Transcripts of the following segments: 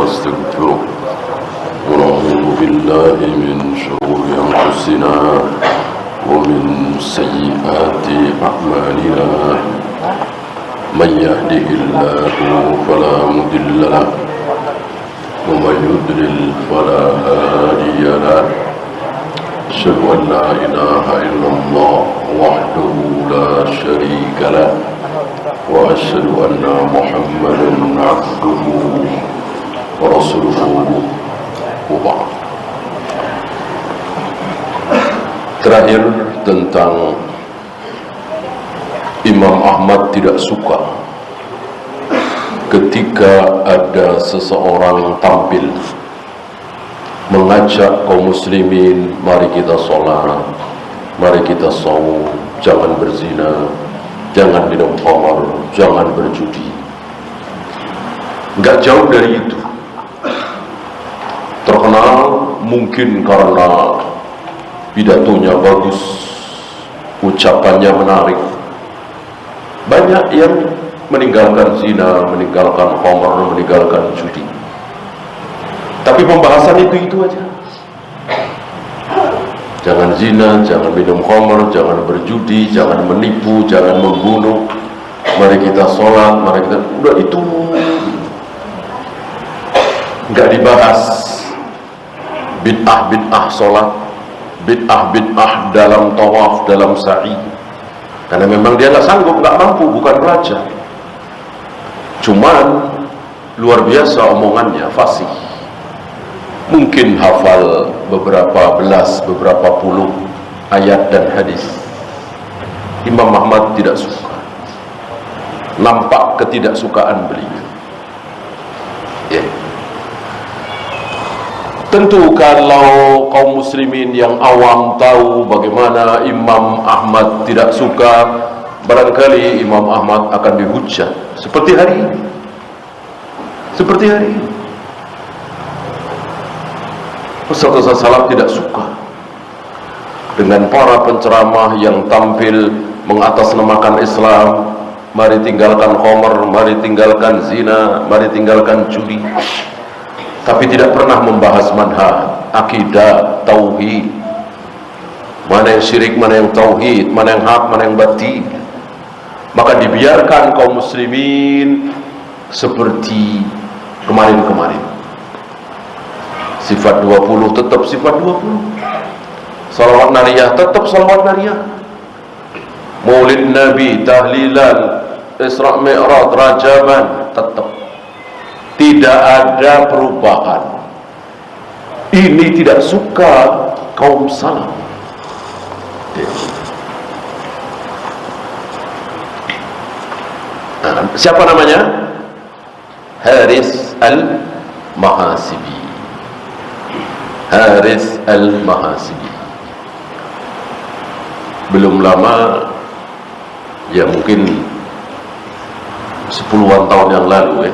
ونستغفره ونعوذ بالله من شرور أنفسنا ومن سيئات أعمالنا من يهده الله فلا مضل له ومن يضلل فلا هادي له أشهد أن لا إله إلا الله وحده لا شريك له وأشهد أن محمدا عبده ورسوله وبعد. Terakhir tentang Imam Ahmad tidak suka ketika ada seseorang tampil mengajak kaum muslimin, mari kita sholat, mari kita saum, jangan berzina, jangan minum khamar, jangan berjudi. Enggak jauh dari itu. Terkenal mungkin karena pidatonya bagus, ucapannya menarik. Banyak yang meninggalkan zina, meninggalkan khamar, meninggalkan judi. Tapi pembahasan itu aja. Jangan zina, jangan minum khamar, jangan berjudi, jangan menipu, jangan membunuh. Mari kita sholat, mari kita... Udah itu nggak dibahas. Bid'ah sholat, bid'ah dalam tawaf, dalam sa'i. Karena memang dia nggak sanggup, nggak mampu, bukan raja. Cuman luar biasa omongannya, fasih. Mungkin hafal beberapa belas, beberapa puluh ayat dan hadis. Imam Ahmad tidak suka. Nampak ketidaksukaan beliau. Ya. Tentu kalau kaum muslimin yang awam tahu bagaimana Imam Ahmad tidak suka, barangkali Imam Ahmad akan dihujat seperti hari ini. Seperti hari ini. Ustaz salaf tidak suka dengan para penceramah yang tampil mengatasnamakan Islam. Mari tinggalkan khamar, mari tinggalkan zina, mari tinggalkan judi. Tapi tidak pernah membahas manhaj, akidah, tauhid. Mana yang syirik, mana yang tauhid, mana yang hak, mana yang batil. Maka dibiarkan kaum muslimin seperti kemarin-kemarin. Sifat 20 tetap sifat 20. Salawat nariyah tetap salawat nariyah. Maulid Nabi, tahlilan, Isra Mi'raj, rajaban tetap. Tidak ada perubahan. Ini tidak suka kaum salaf. Nah, siapa namanya? Haris Al-Mahasibi. Haris Al-Mahasibi. Belum lama, ya mungkin 10-an tahun yang lalu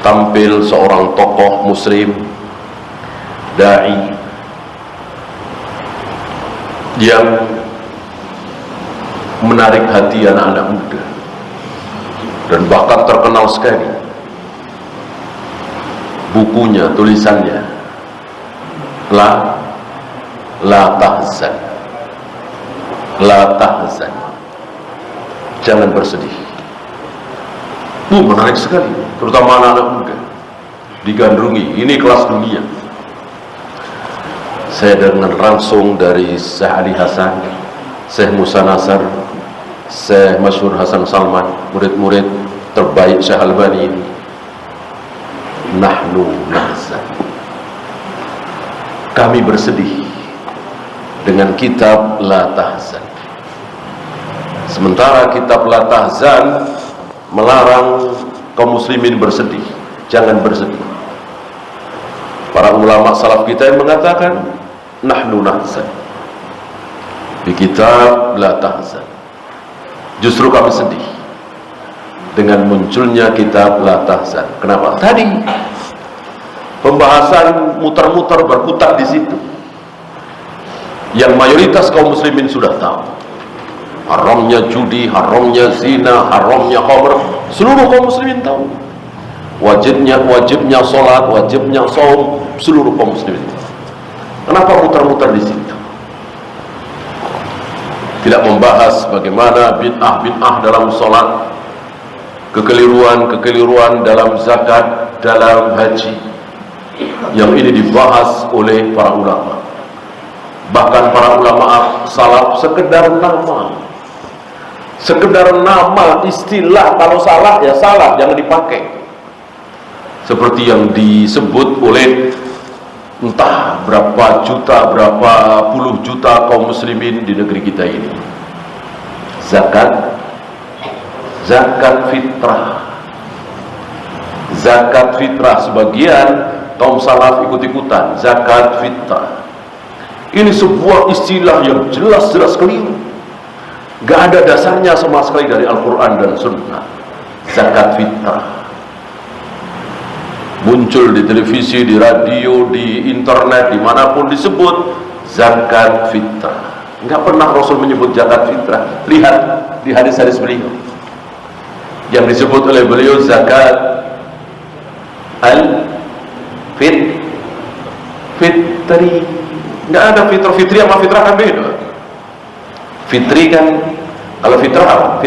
tampil seorang tokoh muslim, da'i, yang menarik hati anak-anak muda dan bahkan terkenal sekali. Bukunya, tulisannya La tahzan, La tahzan, jangan bersedih. Menarik sekali, terutama anak-anak muda digandrungi. Ini kelas dunia. Saya dengar langsung dari Syekh Ali Hasan, Syekh Musa Nasr, Syekh Masyhur Hasan Salman, murid-murid terbaik Syekh Albani ini. Nahnu nahzan, kami bersedih dengan kitab La Tahzan. Sementara kitab La Tahzan melarang kaum muslimin bersedih, jangan bersedih. Para ulama salaf kita yang mengatakan nahnu nahzan. Di kitab La Tahzan justru kami sedih dengan munculnya kitab La Tahzan. Kenapa? Tadi pembahasan muter-muter berkutat di situ. Yang mayoritas kaum muslimin sudah tahu. Haramnya judi, haramnya zina, haramnya khamr, seluruh kaum muslimin tahu. wajibnya sholat, wajibnya saum seluruh kaum muslimin. Kenapa muter-muter di situ? Tidak membahas bagaimana bid'ah dalam sholat, kekeliruan dalam zakat, dalam haji, yang ini dibahas oleh para ulama. Bahkan para ulama salaf sekedar nama, istilah, kalau salah ya salah, jangan dipakai. Seperti yang disebut oleh entah berapa juta, berapa puluh juta kaum muslimin di negeri kita ini. Zakat fitrah, sebagian kaum salaf ikut-ikutan zakat fitrah. Ini sebuah istilah yang jelas-jelas keliru, gak ada dasarnya sama sekali dari Al-Quran dan Sunnah. Zakat fitrah muncul di televisi, di radio, di internet, dimanapun disebut zakat fitrah. Nggak pernah Rasul menyebut zakat fitrah. Lihat di hadis-hadis beliau yang disebut oleh beliau zakat fitri. Nggak ada fitri sama fitrah kan beda. Fitri kan, kalau fitrah apa?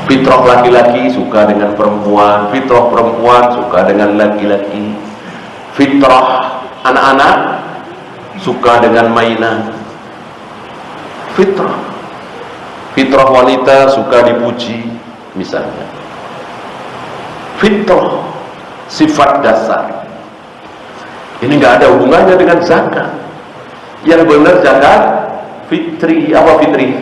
Fitrah laki-laki suka dengan perempuan, fitrah perempuan suka dengan laki-laki, fitrah anak-anak suka dengan mainan, fitrah wanita suka dipuji misalnya. Fitrah sifat dasar. Ini nggak ada hubungannya dengan zakat. Yang benar zakat fitri. Apa fitri?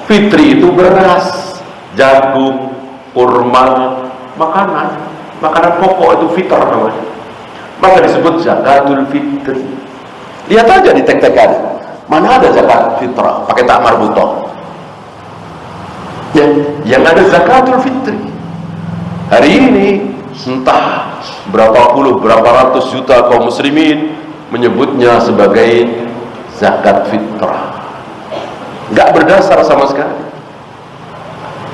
Fitri itu beras, jagung, kurma, makanan pokok, itu fitrah namanya. Maka disebut zakatul fitri. Lihat aja di tek-tekan, mana ada zakat fitrah pakai tak marbutoh. Yang ada zakatul fitri. Hari ini entah berapa puluh, berapa ratus juta kaum muslimin menyebutnya sebagai zakat fitrah. Nggak berdasar sama sekali.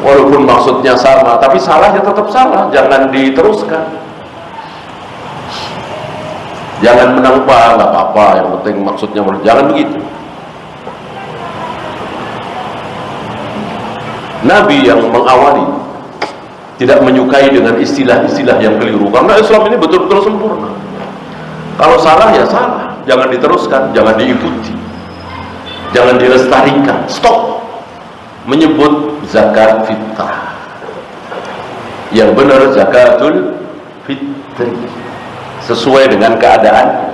Walaupun maksudnya sama, tapi salahnya tetap salah. Jangan diteruskan. Jangan menangpa, nggak apa-apa, yang penting maksudnya jangan begitu. Nabi yang mengawali tidak menyukai dengan istilah-istilah yang keliru, karena Islam ini betul-betul sempurna. Kalau salah ya salah, jangan diteruskan, jangan diikuti, jangan dilestarikan. Stop menyebut zakat fitrah. Yang benar zakatul fitri, sesuai dengan keadaan.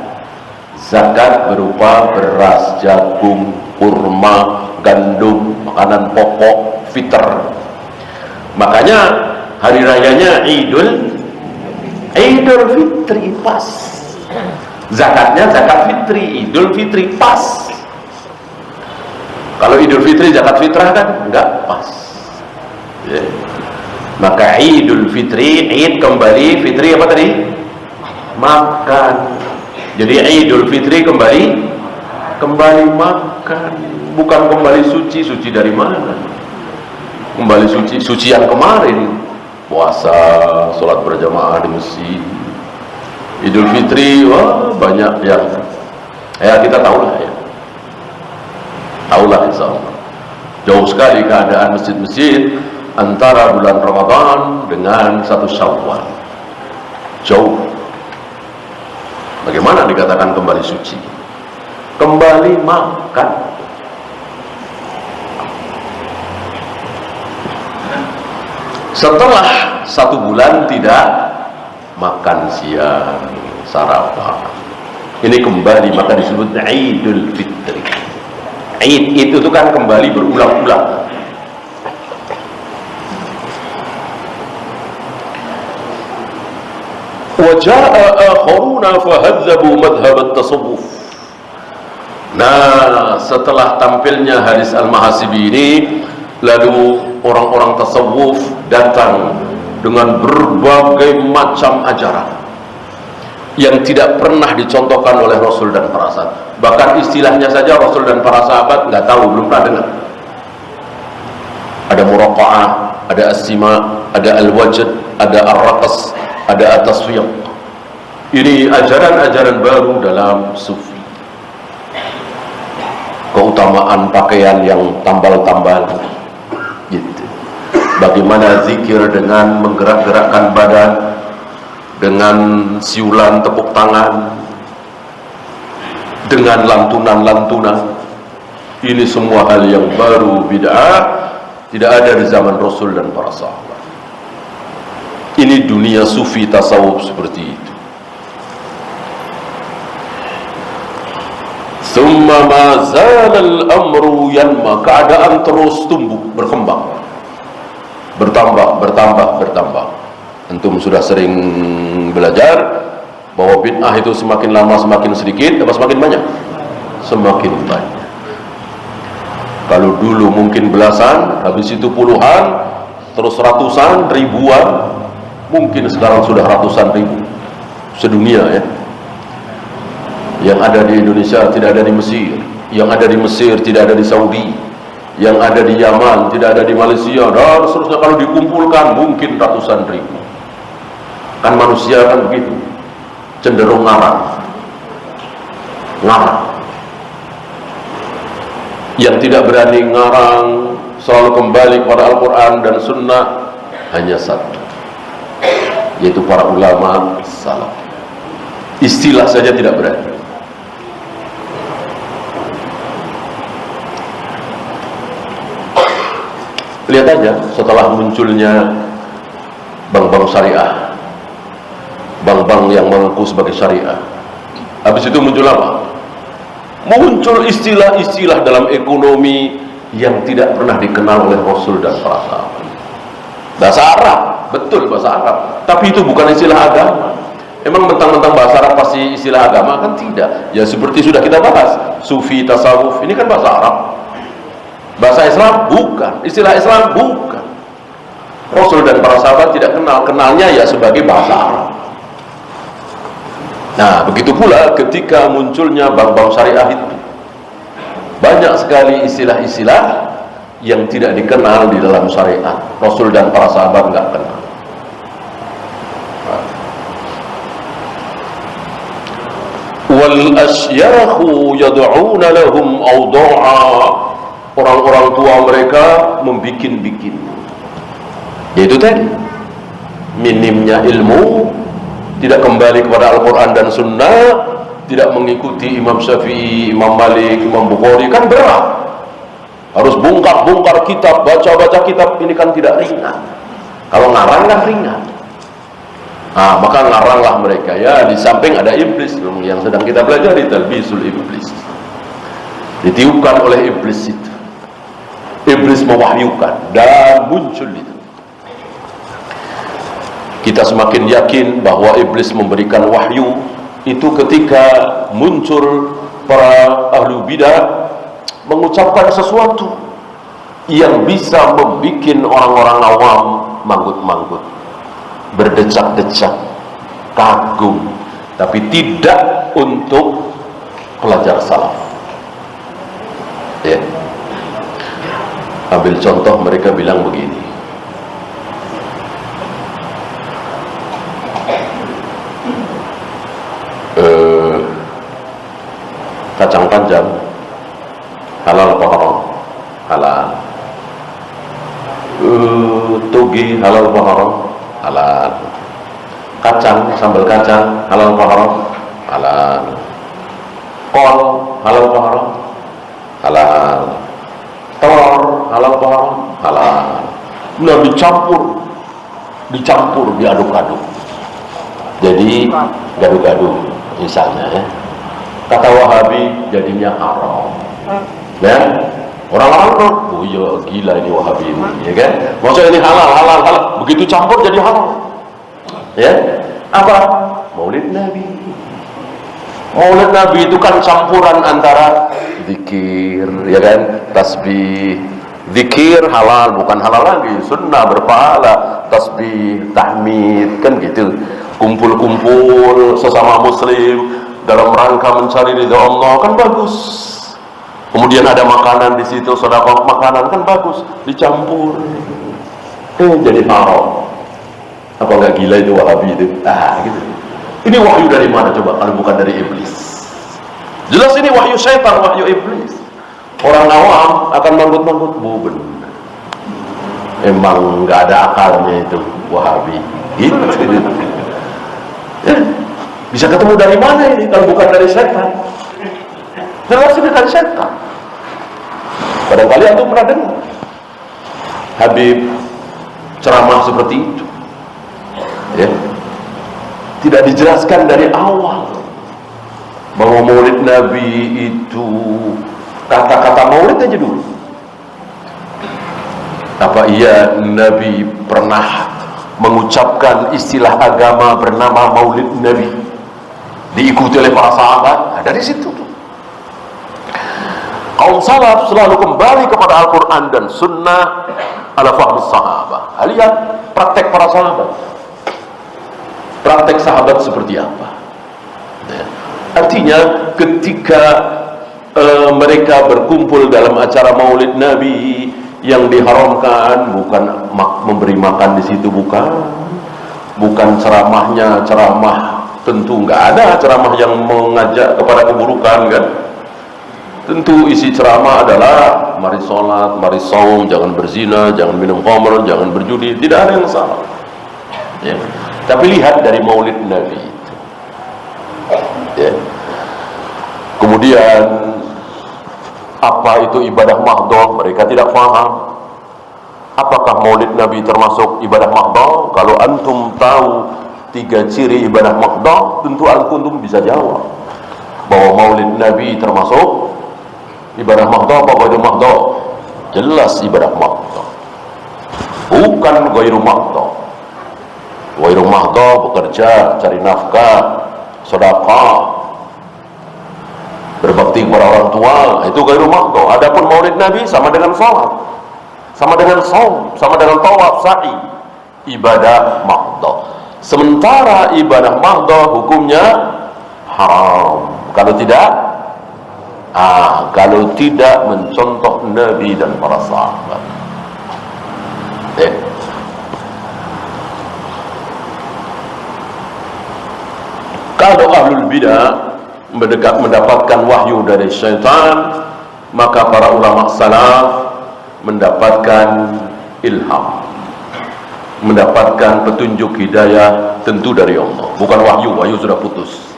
Zakat berupa beras, jagung, kurma, gandum, makanan pokok, fitr. Makanya hari rayanya Idul Fitri pas. Zakatnya zakat fitri, Idul Fitri pas. Kalau Idul Fitri zakat fitrah kan enggak pas. Ya. Maka Idul Fitri, Id kembali, Fitri apa tadi? Makan. Jadi Idul Fitri kembali makan, bukan kembali suci. Suci dari mana? Kembali suci yang kemarin, puasa, sholat berjamaah di masjid. Idul Fitri, wah banyak yang kita tahulah ya. Tahulah insyaallah. Jauh sekali keadaan masjid-masjid antara bulan Ramadan dengan 1 Syawal. Jauh. Bagaimana dikatakan kembali suci? Kembali makan. Setelah 1 bulan tidak makan siang, sarapan, ini kembali, maka disebut Idul Fitri. Id itu kan kembali berulang-ulang. Waja'a akharuna fahadzabu madhhab at-tasawuf. Nah, setelah tampilnya hadis Al-Mahasibi ini, lalu orang-orang tasawuf datang dengan berbagai macam ajaran yang tidak pernah dicontohkan oleh Rasul dan para sahabat. Bahkan istilahnya saja Rasul dan para sahabat nggak tahu, belum pernah dengar. Ada muraqa'ah, ada as-sima, ada al-wajd, ada ar-raqas, ada at-tasfiq. Ini ajaran-ajaran baru dalam sufi. Keutamaan pakaian yang tambal-tambal gitu. Bagaimana zikir dengan menggerak-gerakkan badan, dengan siulan tepuk tangan, dengan lantunan-lantunan. Ini semua hal yang baru, bid'ah, tidak ada di zaman Rasul dan para sahabat. Ini dunia sufi tasawuf seperti itu. Summa ma zalal amru yanma, keadaan terus tumbuh, berkembang, bertambah. Antum sudah sering belajar bahwa bid'ah itu semakin lama semakin sedikit, apa semakin banyak? Semakin banyak. Kalau dulu mungkin belasan, habis itu puluhan, terus ratusan, ribuan, mungkin sekarang sudah ratusan ribu sedunia ya. Yang ada di Indonesia tidak ada di Mesir, yang ada di Mesir tidak ada di Saudi, yang ada di Yaman tidak ada di Malaysia, dan seterusnya. Kalau dikumpulkan mungkin ratusan ribu. Kan manusia kan begitu, cenderung ngarang. Yang tidak berani ngarang, selalu kembali kepada Al-Quran dan Sunnah, hanya satu, yaitu para ulama salaf. Istilah saja tidak berani. Lihat aja setelah munculnya bank-bank syariah, bank-bank yang mengaku sebagai syariah, habis itu muncul apa? Muncul istilah-istilah dalam ekonomi yang tidak pernah dikenal oleh Rasul dan para sahabat. Bahasa Arab, betul bahasa Arab, tapi itu bukan istilah agama. Emang mentang-mentang bahasa Arab pasti istilah agama? Kan tidak. Ya seperti sudah kita bahas, sufi, tasawuf, ini kan bahasa Arab. Bahasa Islam bukan, istilah Islam bukan. Rasul dan para sahabat tidak kenalnya ya sebagai bahasa Arab. Nah, begitu pula ketika munculnya bank-bank syariah itu, banyak sekali istilah-istilah yang tidak dikenal di dalam syariat. Rasul dan para sahabat nggak kenal. Wal asyakhu yad'una lahum awda'a, orang-orang tua mereka membikin-bikin, yaitu tadi minimnya ilmu, tidak kembali kepada Al-Quran dan Sunnah, tidak mengikuti Imam Syafi'i, Imam Malik, Imam Bukhari, kan berat. Harus bongkar-bongkar kitab, baca-baca kitab, ini kan tidak ringan. Kalau ngarang kan ringan. Nah, maka ngaranglah mereka ya. Di samping ada iblis yang sedang kita pelajari, talbisul iblis. Ditiupkan oleh iblis itu. Iblis mewahyukan dan muncul itu. Kita semakin yakin bahwa iblis memberikan wahyu itu ketika muncul para ahlu bidah mengucapkan sesuatu yang bisa membuat orang-orang awam manggut-manggut, berdecak-decak, kagum, tapi tidak untuk pelajar salaf. Ya. Ambil contoh, mereka bilang begini. Kacang panjang halal apa haram? Halal. Toge halal apa haram? Halal. Kacang, sambal kacang halal apa haram? Halal. Kol halal apa haram? Halal. Telur halal apa haram? Halal. Nah, dicampur, diaduk-aduk. Jadi gaduh-gaduh misalnya ya. Kata Wahabi jadinya haram. Ya, orang-orang oh iya gila ini Wahabi ini, ya kan? Maksudnya ini halal. Begitu campur jadi haram. Ya, apa? Maulid Nabi. Maulid Nabi itu kan campuran antara zikir, ya kan? Tasbih. Zikir halal, bukan halal lagi, sunnah berpahala, tasbih, tahmid, kan gitu. Kumpul-kumpul sesama muslim dalam rangka mencari ridha Allah, kan bagus. Kemudian ada makanan di situ, sedekah makanan, kan bagus, dicampur. jadi haram. Apa nggak gila itu Wahabi itu? Gitu. Ini wahyu dari mana coba kalau bukan dari iblis? Jelas ini wahyu syaitan, wahyu iblis. Orang awam akan manggut-manggut, benar. Emang nggak ada akalnya itu Wahabi. Gitu. Ya, bisa ketemu dari mana ini kalau bukan dari syaitan? Jelas ini dari syaitan. Barangkali antum pernah dengar Habib ceramah seperti itu, ya. Tidak dijelaskan dari awal bahwa maulid Nabi itu kata-kata maulid aja dulu. Apa iya Nabi pernah mengucapkan istilah agama bernama maulid Nabi, diikuti oleh para sahabat? Nah, dari situ tuh kaum salaf selalu kembali kepada Al-Quran dan Sunnah ala fahmi sahabat. Lihat praktek para sahabat, praktek sahabat seperti apa. Ya. Artinya ketika mereka berkumpul dalam acara maulid Nabi, yang diharamkan bukan memberi makan di situ, bukan ceramahnya ceramah, tentu nggak ada ceramah yang mengajak kepada keburukan, kan? Tentu isi ceramah adalah mari sholat, mari saum, jangan berzina, jangan minum khamr, jangan berjudi, tidak ada yang salah. Ya. Tapi lihat dari maulid Nabi itu. Ya. Kemudian apa itu ibadah mahdhah? Mereka tidak paham. Apakah maulid Nabi termasuk ibadah mahdhah? Kalau antum tahu 3 ciri ibadah mahdhah, tentu antum bisa jawab bahwa maulid Nabi termasuk ibadah mahdhah. Apa ghairu mahdhah? Jelas ibadah mahdhah, bukan ghairu mahdhah. Ghairu mahdhah bekerja, cari nafkah, sedekah, berbakti kepada orang tua, itu ghairu mahdhah. Adapun maulid Nabi sama dengan salat, sama dengan saum, sama dengan tawaf, sa'i, ibadah mahdhah. Sementara ibadah mahdhah hukumnya haram kalau tidak mencontoh Nabi dan para sahabat. Kalau ahlul bidah mendapatkan wahyu dari syaitan, maka para ulama salaf mendapatkan ilham, mendapatkan petunjuk hidayah tentu dari Allah, bukan wahyu sudah putus.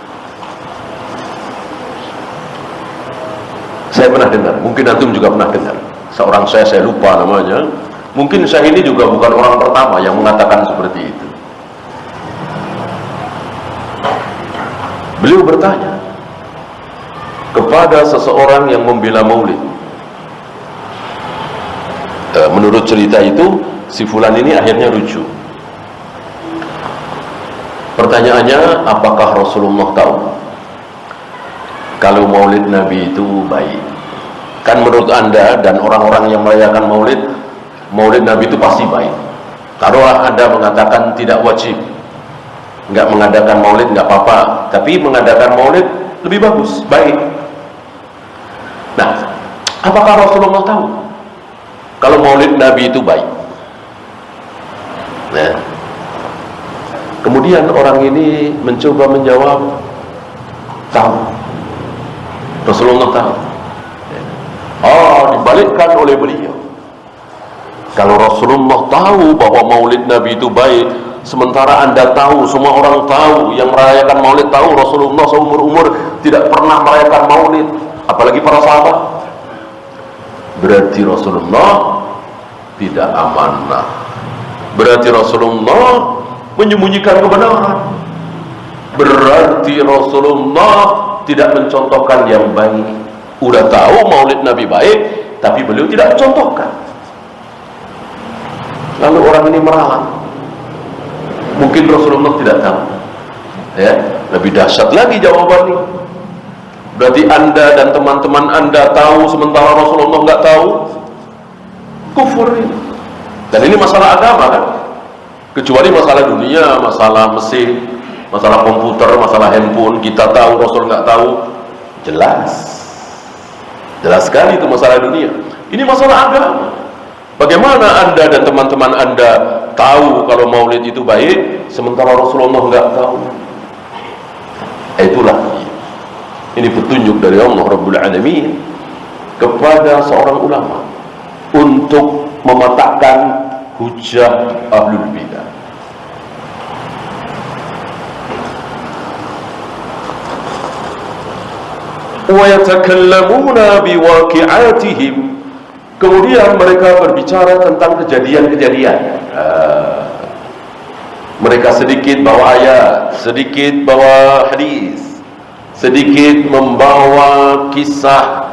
Saya pernah dengar, mungkin antum juga pernah dengar, seorang saya lupa namanya, mungkin saya ini juga bukan orang pertama yang mengatakan seperti itu. Beliau bertanya kepada seseorang yang membela maulid. Menurut cerita itu, si fulan ini akhirnya rujuk. Pertanyaannya, apakah Rasulullah tahu kalau maulid Nabi itu baik? Kan menurut anda dan orang-orang yang merayakan maulid Nabi itu pasti baik. Taruhlah anda mengatakan tidak wajib, nggak mengadakan maulid nggak apa-apa, tapi mengadakan maulid lebih bagus, baik. Nah, apakah Rasulullah tahu kalau maulid Nabi itu baik? Nah, kemudian orang ini mencoba menjawab, tahu. Rasulullah tahu. Dibalikkan oleh beliau. Kalau Rasulullah tahu bahwa maulid Nabi itu baik, sementara anda tahu, semua orang tahu, yang merayakan maulid tahu, Rasulullah seumur-umur tidak pernah merayakan maulid, apalagi para sahabat, berarti Rasulullah tidak amanah, berarti Rasulullah menyembunyikan kebenaran, berarti Rasulullah tidak mencontohkan yang baik. Udah tahu maulid Nabi baik, tapi beliau tidak mencontohkan. Lalu orang ini meralat, mungkin Rasulullah tidak tahu. Ya, lebih dahsyat lagi jawabannya. Berarti anda dan teman-teman anda tahu, sementara Rasulullah nggak tahu. Kufur ini. Dan ini masalah agama kan? Kecuali masalah dunia, masalah mesin, masalah komputer, masalah handphone, kita tahu, Rasul nggak tahu. Jelas sekali itu masalah dunia. Ini masalah agama. Bagaimana anda dan teman-teman anda tahu kalau maulid itu baik, sementara Rasulullah nggak tahu. Itulah ini petunjuk dari Allah Rabbul Alamin kepada seorang ulama untuk mematahkan hujah ahlul bidah. Wa yatakallamuna biwaqi'atihim, kemudian mereka berbicara tentang kejadian-kejadian. Mereka sedikit bawa ayat, sedikit bawa hadis, sedikit membawa kisah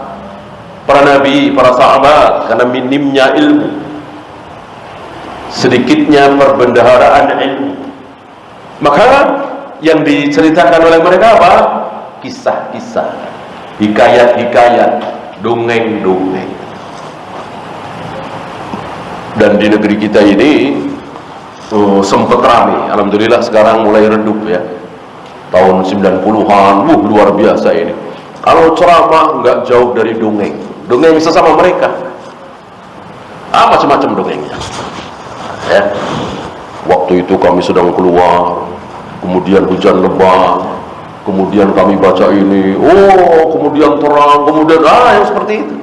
para nabi, para sahabat, karena minimnya ilmu, sedikitnya perbendaharaan ilmu. Maka yang diceritakan oleh mereka apa? Kisah-kisah, hikayat-hikayat, dongeng-dongeng. Dan di negeri kita ini sempat ramai. Alhamdulillah sekarang mulai redup ya. Tahun 90-an, luar biasa ini. Kalau ceramah nggak jauh dari dongeng, dongeng sesama mereka. Macam-macam dongengnya. Ya. Waktu itu kami sedang keluar, kemudian hujan lebat, kemudian kami baca ini, kemudian terang, kemudian yang seperti itu.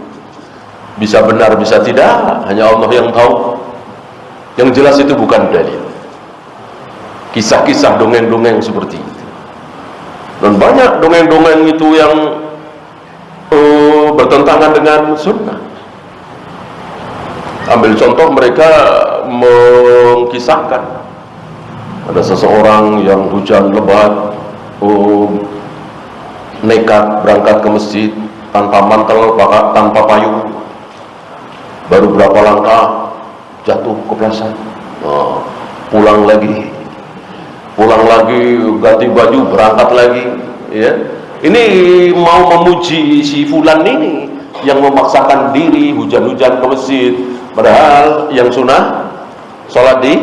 Bisa benar, bisa tidak, hanya Allah yang tahu. Yang jelas itu bukan dalil. Kisah-kisah dongeng-dongeng seperti itu. Dan banyak dongeng-dongeng itu yang bertentangan dengan sunnah. Ambil contoh, mereka mengkisahkan ada seseorang yang hujan lebat, nekat berangkat ke masjid tanpa mantel, tanpa payung. Baru berapa langkah jatuh kepleset. Pulang lagi, ganti baju, berangkat lagi. Ya, ini mau memuji si fulan ini yang memaksakan diri hujan-hujan ke masjid, padahal yang sunnah sholat di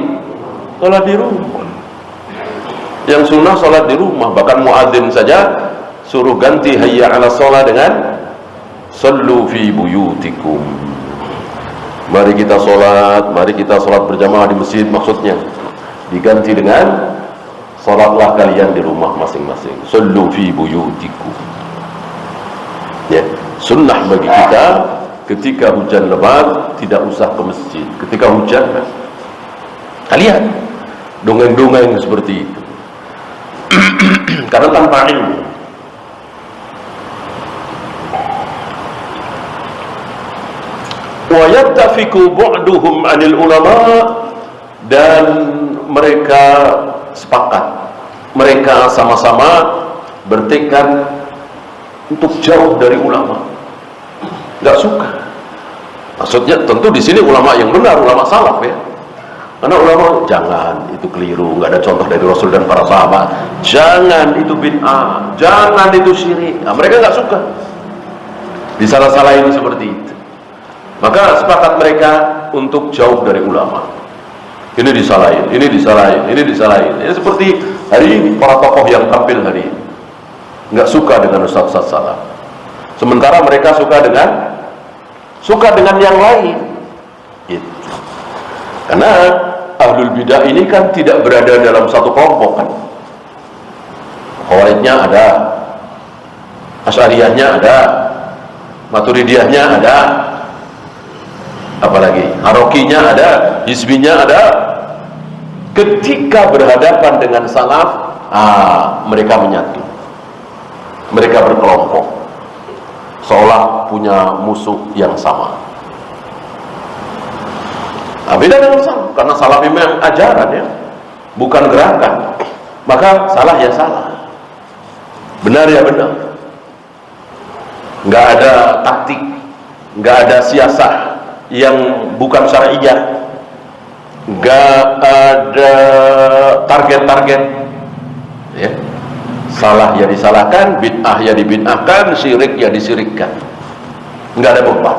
rumah. Yang sunnah sholat di rumah. Bahkan muadzin saja suruh ganti hayya 'ala sholat dengan sallu fi buyutikum. Mari kita sholat berjamaah di masjid, maksudnya diganti dengan sholatlah kalian di rumah masing-masing. Sallu fi buyutikum. Ya, sunnah bagi kita ketika hujan lebat tidak usah ke masjid. Ketika hujan, kalian dongeng-dongeng seperti itu. Karena tanpa ilmu. Wa yattafiqu bu'duhum 'anil ulama, dan mereka sepakat, mereka sama-sama bertekad untuk jauh dari ulama. Enggak suka. Maksudnya tentu di sini ulama yang benar, ulama salaf ya. Karena ulama jangan, itu keliru, nggak ada contoh dari Rasul dan para sahabat. Jangan, itu bid'ah, jangan, itu syirik. Nah, mereka nggak suka disalah-salahin seperti itu. Maka sepakat mereka untuk jauh dari ulama. Ini disalahin, ini disalahin, ini disalahin. Ini seperti hari ini para tokoh yang tampil hari ini nggak suka dengan ustaz-ustaz salaf. Sementara mereka suka dengan yang lain. Gitu. Karena ahlul bidah ini kan tidak berada dalam satu kelompok kan. Khawaridnya ada, Asy'ariyahnya ada, Maturidiyahnya ada, apalagi Harokinya ada, Hizbinya ada. Ketika berhadapan dengan salaf, mereka menyatu, mereka berkelompok, seolah punya musuh yang sama. Beda dengan salaf, karena salaf memang ajaran ya, bukan gerakan. Maka salah ya salah, benar ya benar. Nggak ada taktik, nggak ada siasah yang bukan syar'iyah, nggak ada target-target. Ya. Salah ya disalahkan, bid'ah ya dibid'ahkan, syirik ya disyrikkan. Nggak ada beban.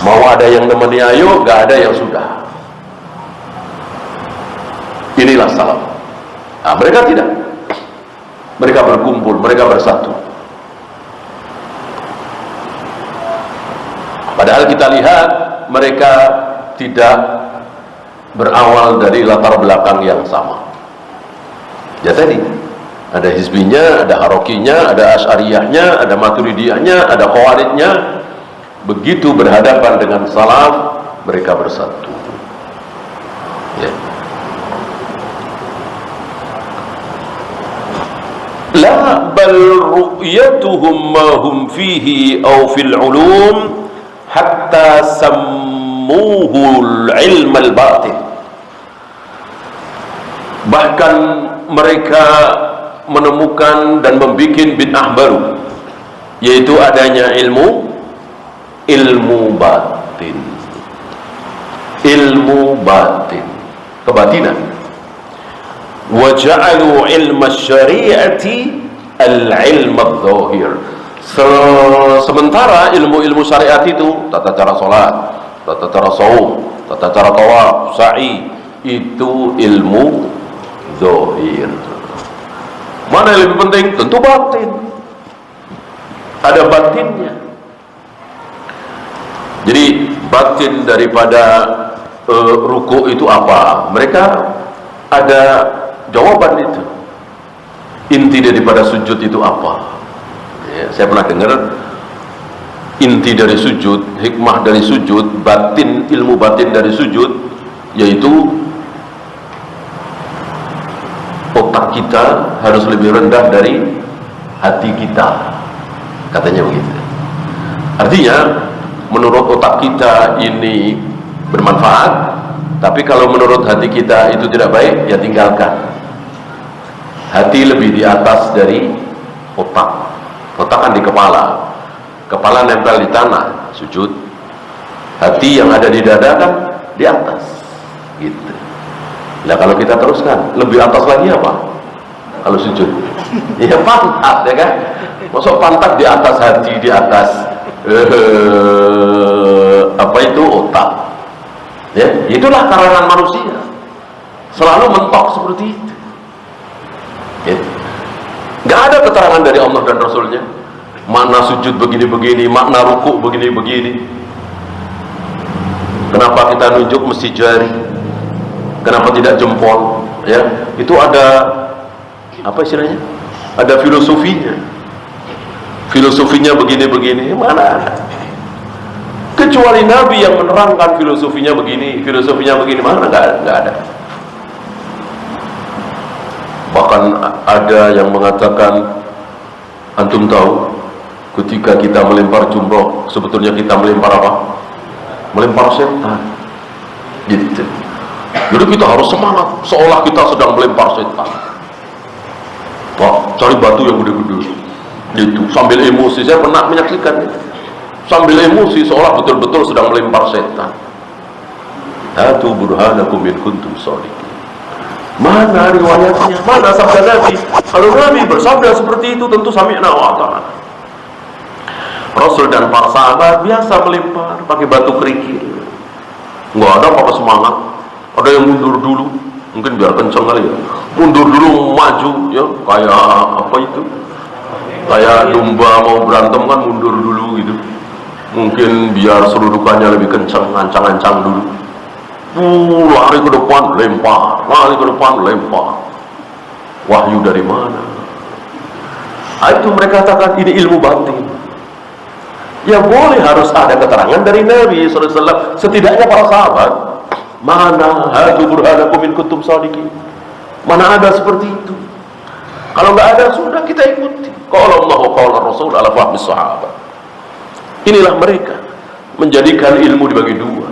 Mau ada yang nemeni ayo, nggak ada yang sudah. Inilah salaf. Mereka tidak. Mereka berkumpul, mereka bersatu. Padahal kita lihat mereka tidak berawal dari latar belakang yang sama. Ya tadi, ada hizbinya, ada harokinya, ada asy'ariyahnya, ada maturidiyahnya, ada khawaridnya. Begitu berhadapan dengan salaf, mereka bersatu. Ya. La bal ru'yatuhum ma hum fihi aw fil ulum hatta sammuhu al-ilm al-batin. Bahkan mereka menemukan dan membuat bid'ah baru, yaitu adanya ilmu batin. Ilmu batin, kebatinan. Wa ja'alu ilma syari'ati al-ilm adh-dhahir. Sementara ilmu-ilmu syariat itu, tata cara salat, tata cara saum, tata cara tawaf, sa'i, itu ilmu zahir. Mana yang lebih penting? Tentu batin. Ada batinnya. Jadi batin daripada ruku itu apa? Mereka ada jawaban itu. Inti daripada sujud itu apa? Ya, saya pernah dengar inti dari sujud, hikmah dari sujud, batin, ilmu batin dari sujud, yaitu otak kita harus lebih rendah dari hati kita, katanya begitu. Artinya menurut otak kita ini bermanfaat, tapi kalau menurut hati kita itu tidak baik, ya tinggalkan. Hati lebih di atas dari otak. Otak kan di kepala, kepala nempel di tanah, sujud. Hati yang ada di dada kan di atas, gitu. Nah kalau kita teruskan, lebih atas lagi apa? Kalau sujud, ya pantat, ya kan? Masuk pantat di atas hati, di atas apa itu otak. Ya, itulah karangan manusia. Selalu mentok seperti itu. Ya. Gak ada keterangan dari Allah dan Rasulnya. Makna sujud begini-begini, makna ruku begini-begini. Kenapa kita nunjuk mesti jari? Kenapa tidak jempol? Ya, itu ada apa istilahnya? Ada filosofinya. Filosofinya begini-begini, mana ada? Kecuali Nabi yang menerangkan filosofinya begini, filosofinya begini, mana? Nggak ada. Bahkan ada yang mengatakan, antum tahu, ketika kita melempar jumroh, sebetulnya kita melempar apa? Melempar setan. Gitu. Jadi kita harus semangat, seolah kita sedang melempar setan. Wah, cari batu yang gede-gede. Gitu, sambil emosi. Saya pernah menyaksikan itu. Sambil emosi, seolah betul-betul sedang melempar setan. Hatu burhanakum in kuntum shadiqin. Mana riwayatnya? Mana sabda Nabi? Kalau Nabi bersabda seperti itu, tentu sami'na wa ata'na. Rasul dan para sahabat biasa melempar pakai batu kerikil. Nggak ada apa-apa semangat. Ada yang mundur dulu, mungkin biar kenceng kali ya. Mundur dulu, maju, ya kayak apa itu? Kayak domba mau berantem kan mundur dulu gitu. Mungkin biar serudukannya lebih kencang, ancang-ancang dulu. Lari ke depan, lempar. Lari ke depan, lempar. Wahyu dari mana? Itu mereka katakan ini ilmu batin. Ya boleh, harus ada keterangan dari Nabi SAW. Setidaknya para sahabat. Mana hadu burhanakum in kuntum shadiqin. Mana ada seperti itu? Kalau nggak ada, sudah kita ikuti. Qala Allah wa qala Rasul ala fahmi sahabat. Inilah mereka menjadikan ilmu dibagi dua.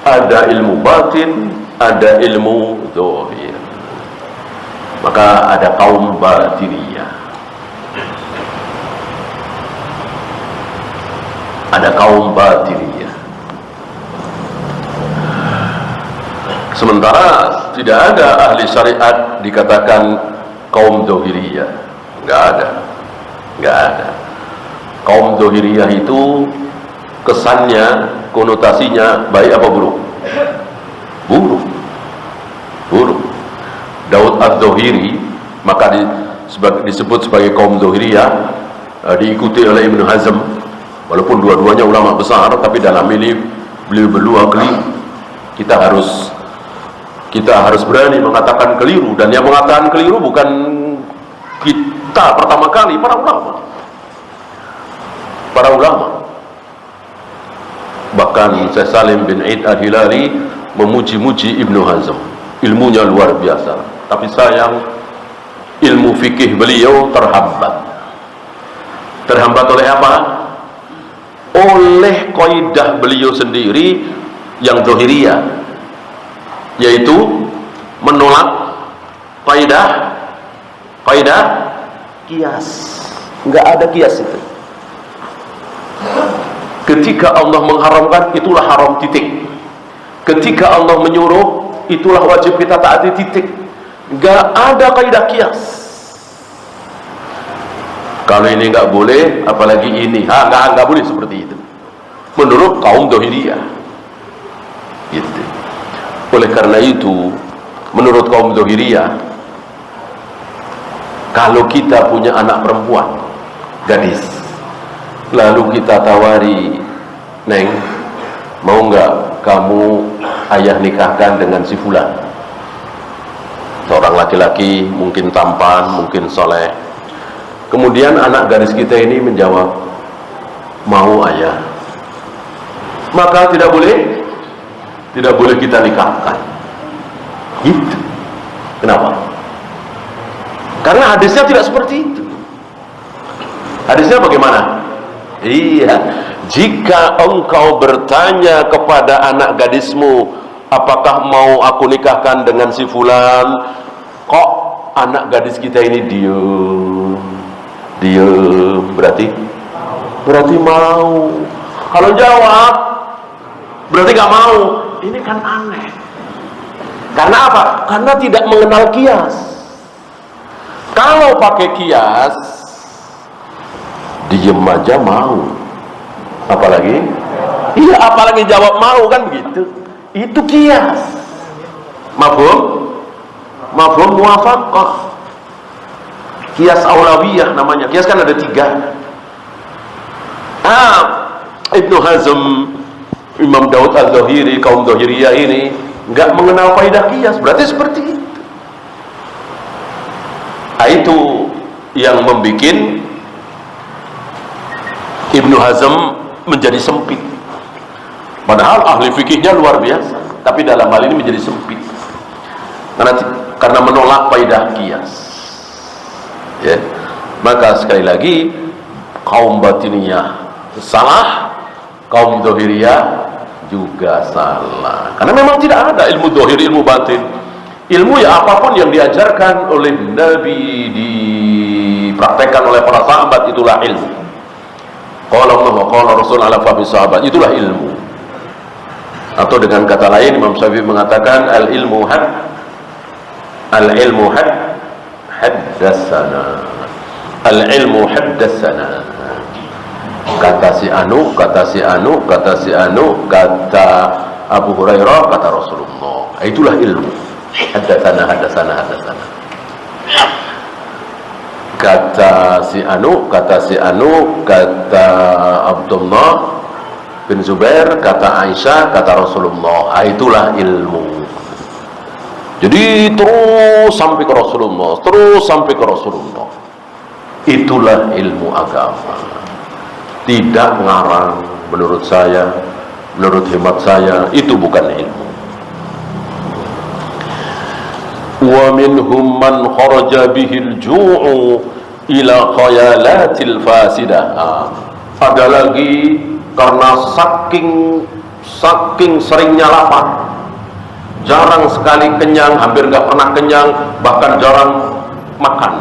Ada ilmu batin, ada ilmu zahir. Maka ada kaum batiniyah, ada kaum batiniyah. Sementara tidak ada ahli syariat dikatakan kaum zahiriyah. Nggak ada. Kaum zahiriyah itu kesannya, konotasinya baik apa buruk? Buruk. Daud Az-Zahiri maka disebut sebagai kaum zahiriyah, diikuti oleh Ibnu Hazm. Walaupun dua-duanya ulama besar, tapi dalam ini beliau berdua kali kita harus Kita harus berani mengatakan keliru, dan yang mengatakan keliru bukan kita pertama kali, para ulama. Bahkan Syekh Salim bin Eid Al-Hilali memuji-muji Ibnu Hazm, ilmunya luar biasa, tapi sayang ilmu fikih beliau terhambat oleh apa? Oleh kaidah beliau sendiri yang zahiriyah, yaitu menolak kaidah kias. Enggak ada kias itu. Ketika Allah mengharamkan, itulah haram, titik. Ketika Allah menyuruh, itulah wajib kita taati, titik. Enggak ada kaidah kias. Kalau ini enggak boleh, apalagi ini, enggak boleh seperti itu. Menurut kaum zahiriyah. Gitu. Oleh karena itu, menurut kaum zahiriyah, kalau kita punya anak perempuan, gadis, lalu kita tawari, Neng, mau nggak kamu ayah nikahkan dengan si fulan? Seorang laki-laki, mungkin tampan, mungkin soleh. Kemudian anak gadis kita ini menjawab, mau ayah. Maka tidak boleh kita nikahkan. Gitu. Kenapa? Karena hadisnya tidak seperti itu. Hadisnya bagaimana? Iya, jika engkau bertanya kepada anak gadismu, apakah mau aku nikahkan dengan si fulan, kok anak gadis kita ini diem, berarti mau. Kalau jawab berarti nggak mau. Ini kan aneh. Karena apa? Karena tidak mengenal kias. Kalau pakai kias, diem aja mau. Apalagi? Iya, apalagi jawab mau, kan begitu. Itu kias. Mafhum muwafaqah. Kias aulawiyah namanya. Kias kan ada 3. Ibnu Hazm, Imam Daud Al-Zahiri, kaum Zahiriyah ini nggak mengenal kaidah kias. Berarti seperti itu. Itu yang membuat Ibnu Hazm menjadi sempit. Padahal ahli fikihnya luar biasa, tapi dalam hal ini menjadi sempit. Karena menolak kaidah kias. Ya. Maka sekali lagi, kaum batiniyah salah, kaum zahiriyah juga salah. Karena memang tidak ada ilmu zahir, ilmu batin. Ilmu ya apapun yang diajarkan oleh Nabi, dipraktekkan oleh para sahabat, itulah ilmu. Qala Allah wa qala Rasul ala fahmi sahabat, itulah ilmu. Atau dengan kata lain, Imam Syafi'i mengatakan al-ilmu haddatsana. Al-ilmu haddatsana. Kata si anu, kata Abu Hurairah, kata Rasulullah. Itulah ilmu. Haddatsana. Kata si anu, kata Abdullah bin Zubair, kata Aisyah, kata Rasulullah. Itulah ilmu. Jadi terus sampai ke Rasulullah. Itulah ilmu agama. Tidak ngarang. Menurut saya, menurut hemat saya, itu bukan ilmu. Wa minhum man kharaja bihil ju'u ila khayalatil fasidah. Ada lagi, karena saking seringnya lapar, jarang sekali kenyang, hampir nggak pernah kenyang, bahkan jarang makan,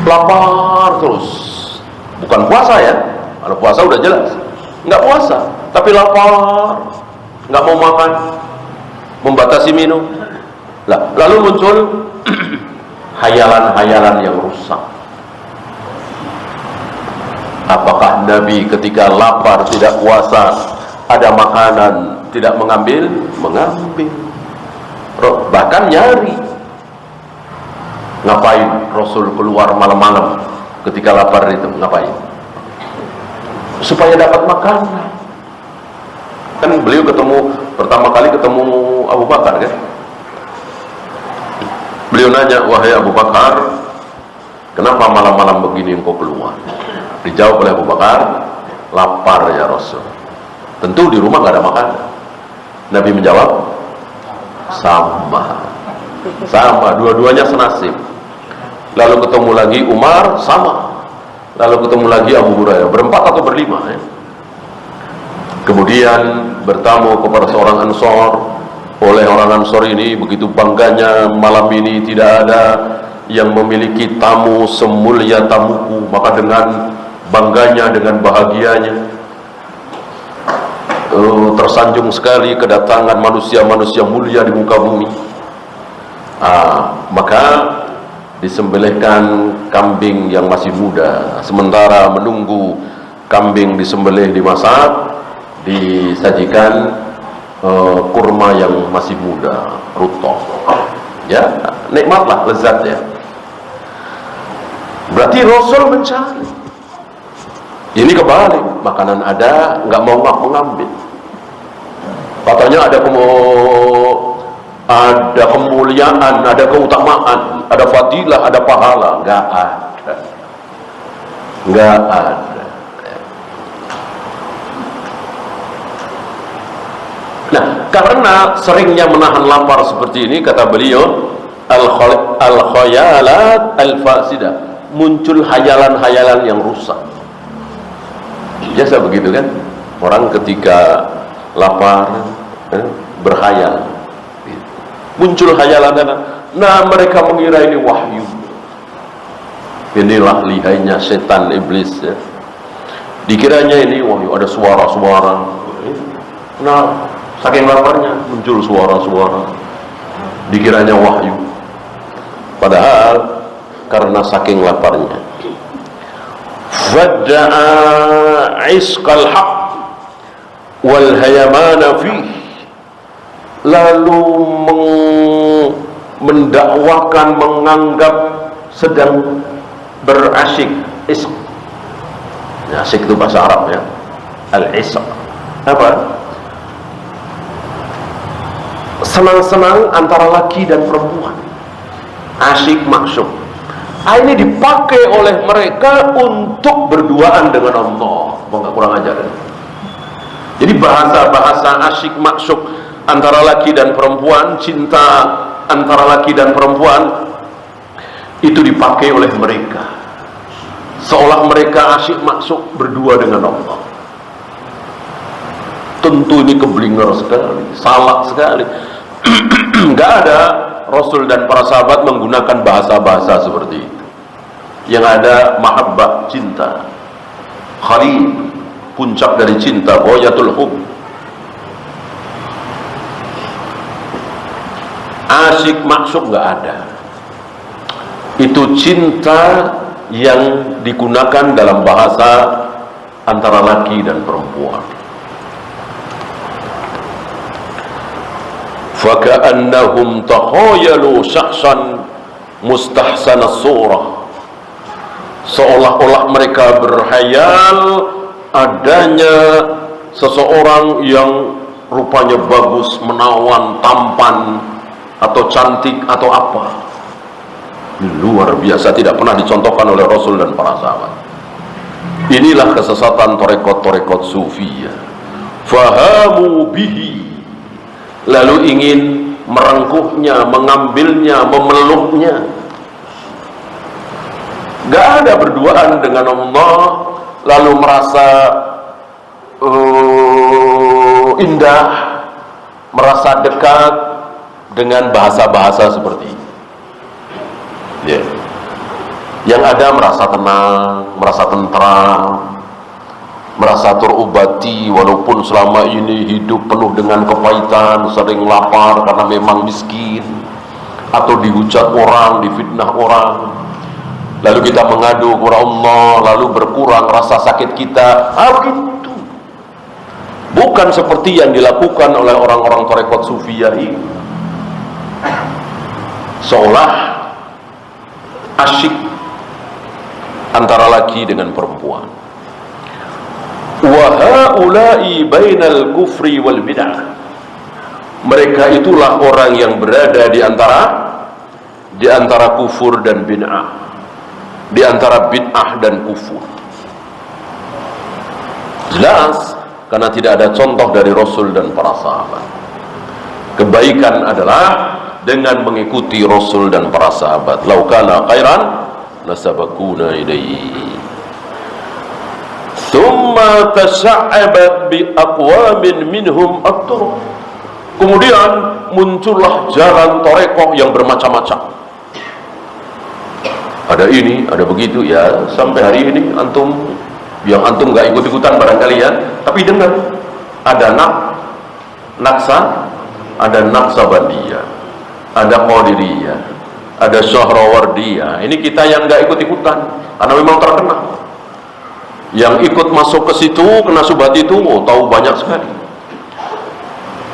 lapar terus. Bukan puasa ya, kalau puasa udah jelas nggak puasa, tapi lapar, nggak mau makan, membatasi minum. Lalu muncul hayalan-hayalan yang rusak. Apakah Nabi ketika lapar, tidak puasa, ada makanan, tidak mengambil? Mengambil. Bahkan nyari. Ngapain Rasul keluar malam-malam ketika lapar itu? Ngapain? Supaya dapat makanan. Kan beliau pertama kali ketemu Abu Bakar kan? nanya, wahai Abu Bakar, kenapa malam-malam begini engkau keluar? Dijawab oleh Abu Bakar, lapar ya Rasul. Tentu di rumah gak ada makanan. Nabi menjawab, sama, dua-duanya senasib. Lalu ketemu lagi Umar, sama. Lalu ketemu lagi Abu Hurairah, berempat atau berlima ya. Kemudian bertamu kepada seorang Ansor. Oleh orang Ansor ini begitu bangganya, malam ini tidak ada yang memiliki tamu semulia tamuku. Maka dengan bangganya, dengan bahagianya, tersanjung sekali kedatangan manusia-manusia mulia di muka bumi. Maka disembelihkan kambing yang masih muda. Sementara menunggu kambing disembelih, dimasak, disajikan kurma yang masih muda, rutok. Ya, nikmatlah, lezat ya. Berarti Rasul mencari. Ini kebalik, makanan ada, nggak mau mengambil. Katanya ada kemuliaan, ada keutamaan, ada fadilah, ada pahala. Nggak ada. Nggak ada. Nah, karena seringnya menahan lapar seperti ini, kata beliau, al-khayalat al-fasidah, muncul hayalan-hayalan yang rusak. Biasa begitu kan? Orang ketika lapar berhayal, muncul hayalan. Nah, mereka mengira ini wahyu. Inilah lihainya setan iblis ya. Dikiranya ini wahyu, ada suara-suara. Nah, saking laparnya muncul suara-suara, dikiranya wahyu. Padahal karena saking laparnya. Fadda'a isqal haq wal hayamana fih, lalu mendakwakan, menganggap sedang berasyik. Isq, asyik itu bahasa Arab ya. Al-isq apa? Senang-senang antara laki dan perempuan, asyik maksud. Ini dipakai oleh mereka untuk berduaan dengan Allah. Nggak kurang ajar. Jadi bahasa-bahasa asyik maksud antara laki dan perempuan, cinta antara laki dan perempuan, itu dipakai oleh mereka, seolah mereka asyik maksud berdua dengan Allah. Tentu ini keblinger sekali, salah sekali. Nggak ada Rasul dan para sahabat menggunakan bahasa-bahasa seperti itu. Yang ada mahabbah, cinta, khalil, puncak dari cinta, ghayatul hub. Asyik maksud nggak ada. Itu cinta yang digunakan dalam bahasa antara laki dan perempuan. Faka'annahum takhayalu syakhsan mustahsan as-surah, seolah-olah mereka berhayal adanya seseorang yang rupanya bagus, menawan, tampan, atau cantik, atau apa. Luar biasa, tidak pernah dicontohkan oleh Rasul dan para sahabat. Inilah kesesatan torekot-torekot sufiyah. Fahamu bihi, lalu ingin merengkuhnya, mengambilnya, memeluknya. Gak ada berduaan dengan Allah lalu merasa indah, merasa dekat dengan bahasa-bahasa seperti ini. Yeah. Yang ada merasa tenang, merasa tentram, merasa terobati, walaupun selama ini hidup penuh dengan kepahitan, sering lapar karena memang miskin, atau dihujat orang, difitnah orang. Lalu kita mengadu kepada Allah, lalu berkurang rasa sakit kita. Begitu. Bukan seperti yang dilakukan oleh orang-orang tarekat sufiyah ini, seolah asyik antara laki dengan perempuan. Wa haula'i bainal kufri wal bid'ah, mereka itulah orang yang berada di antara di antara kufur dan bid'ah, di antara bid'ah dan kufur. Jelas, karena tidak ada contoh dari Rasul dan para sahabat. Kebaikan adalah dengan mengikuti Rasul dan para sahabat. Lau kana khairan lasabaquna ilaihi. Thumma tasa'abat bi aqwamin minhum at-turuq. Kemudian muncullah jalan torekoh yang bermacam-macam. Ada ini, ada begitu, ya sampai hari ini antum nggak ikut-ikutan barangkali ya, tapi dengar ada naksa, ada naksabandiyah, ada qadiriyah, ada syahrawardiyah. Ini kita yang nggak ikut-ikutan karena memang terkenal. Yang ikut masuk ke situ kena subhat itu, tahu banyak sekali.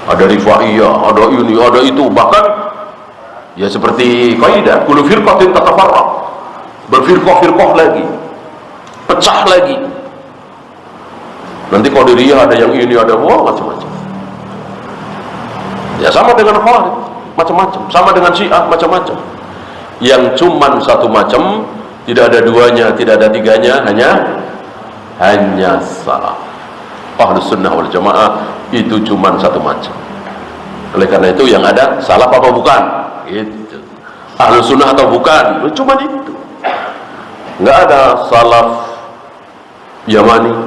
Ada rifaiyah, ada ini, ada itu, bahkan ya seperti kaidah kullu firqatin tatafarraq, berfirqah-firqah lagi, pecah lagi. Nanti qadiriyah ada yang ini, ada macam-macam. Ya sama dengan Khawarij, macam-macam. Sama dengan Syiah, macam-macam. Yang cuman satu macam, tidak ada duanya, tidak ada tiganya, hanya salaf. Ahlus sunnah wal jamaah itu cuman satu macam. Oleh karena itu yang ada salaf apa bukan? Itu. Ahlus sunnah atau bukan? Cuman itu. Nggak ada salaf Yamani,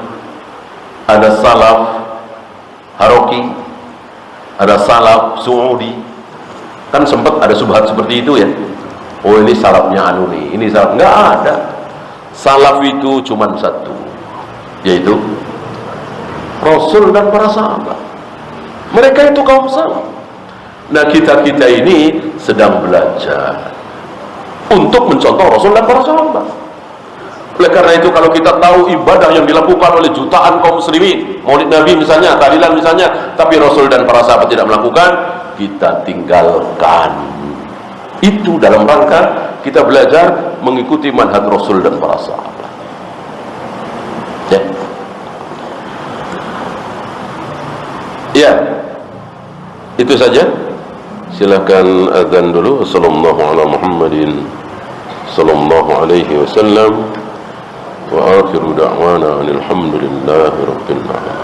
ada salaf Haroki, ada salaf Saudi. Kan sempat ada subhat seperti itu ya. Oh ini salafnya anu nih, ini salaf. Nggak ada. Salaf itu cuman satu, yaitu Rasul dan para sahabat. Mereka itu kaum salaf. Nah kita ini sedang belajar untuk mencontoh Rasul dan para sahabat. Oleh karena itu kalau kita tahu ibadah yang dilakukan oleh jutaan kaum muslimin, maulid Nabi misalnya, tahlilan misalnya, tapi Rasul dan para sahabat tidak melakukan, kita tinggalkan. Itu dalam rangka kita belajar mengikuti manhaj Rasul dan para sahabat. Ya, itu saja. Silakan azan dulu. Sallallahu ala Muhammadin sallallahu alaihi wasallam. Wa akhiru da'wana alhamdulillahi rabbil alamin.